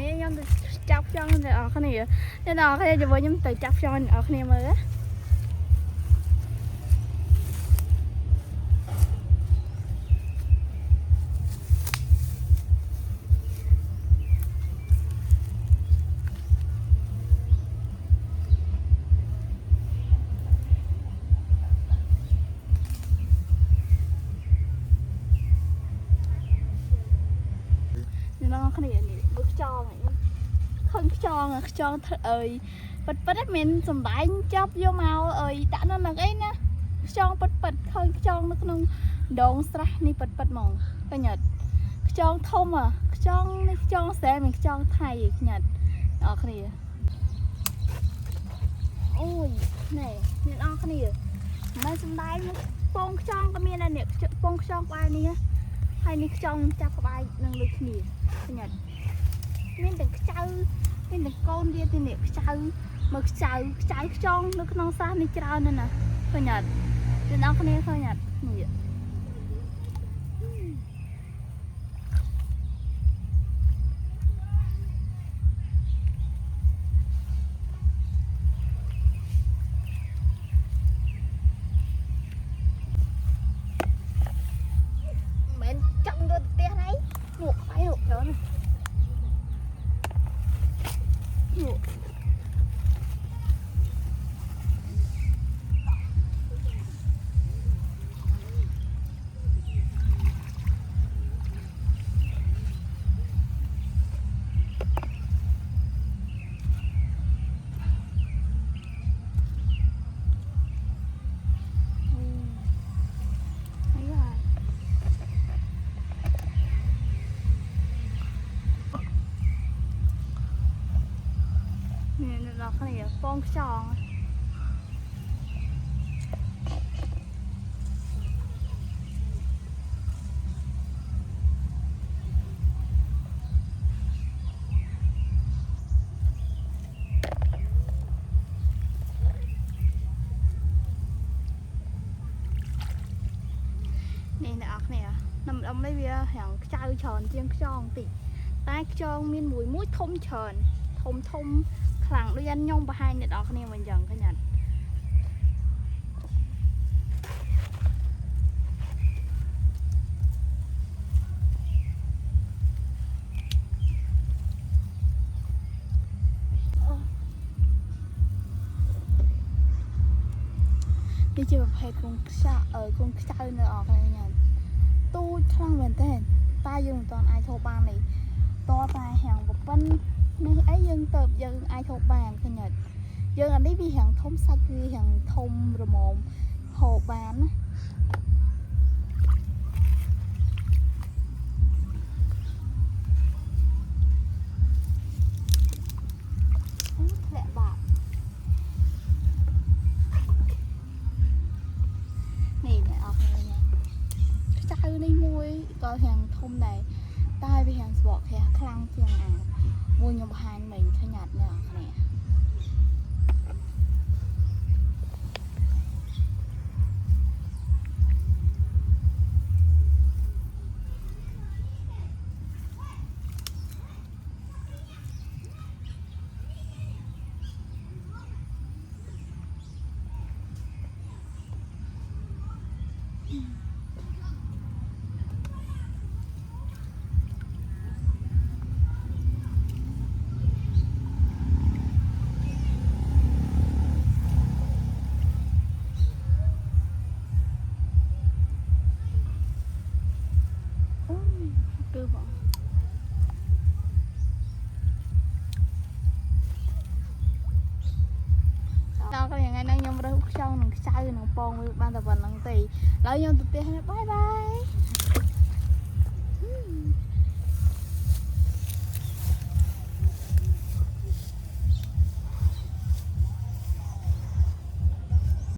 នេះខ្ញុំទៅចាប់ខ្យងអ្នកនរគ្នាអ្នកនរគ្នាជាមួយខ្ញុំទៅចាប់ខ្យងអ្នកនរគ្នាមើលណាគ្នានេះមើលខ្យងឃើញខ្យងអើយប៉ិតមិនសំដែងចាប់យកមកអើយដាក់នៅនឹងអីណាខ្យងប៉ិតឃើញខ្យងនៅក្នុងដងស្រះនេះប៉ិតហ្មងឃើញអត់ខ្យងធំខ្យងនេះខ្យងស្រែមិនខ្យងថៃខ្ញាត់អ្នកគ្នាអូយណែអ្នកនរគ្នាមិនសំដែងពងខ្យងក៏មានដែរនេះពងខ្យងក្បាលនេះហើយនេះខ្យងចាប់ក្បាលនឹងលើគ្នាឃើញអត់មានទាំងខ្ចៅមានទាំងកូនវាទីនេះខ្ចៅមើលខ្ចៅខ្យងនៅក្នុងស្រះនេះច្រើនណាស់ឃើញអត់អ្នកនរគ្នាឃើញអត់នេះមិនចង់ទៅផ្ទះហ្នឹងមកខ្វាយមកច្រើនเราเขาเนี่ยป้องช่องนี่นะอักเนี่ยนำไม่เวียแห่งเจ้าเฉินเจียงช่องติใต้ช่องมีmũi mũi thômเฉินธมខ្លាំងដូចញញុំបង្ហាញអ្នកនរគ្នាវិញចឹងឃើញអត់នេះជាប្រភេទកូនខ្ចៅកូនខ្ចៅនៅអរគ្នាញ៉ាំទូចខ្លាំងមែនតើតែយើងមិនទាន់អាចធ្វើបាននេះតតែហាំងប្រពន្ធនេះអីយើងទៅយើងអាចហូបបានឃើញអត់យើងអានេះវាហាំងធំសាច់វាហាំងធំរមមហូបបានណាធ្លាក់បាក់នេះអ្នកអរគ្នាចៅនេះមួយក៏ហាំងធំដែរតែវាហាំងស្បកខ្លាំងជាងអាមួយខ្ញុំបង្ហាញមិញឃើញអត់អ្នកគ្នាដល់ក៏យ៉ាងហ្នឹងខ្ញុំរើសខ្យងនឹងខ្ចៅនឹងពងវាបានតែប៉ុណ្្នឹងទេឡើយខ្ញុំទៅផ្ទះបាយបាយ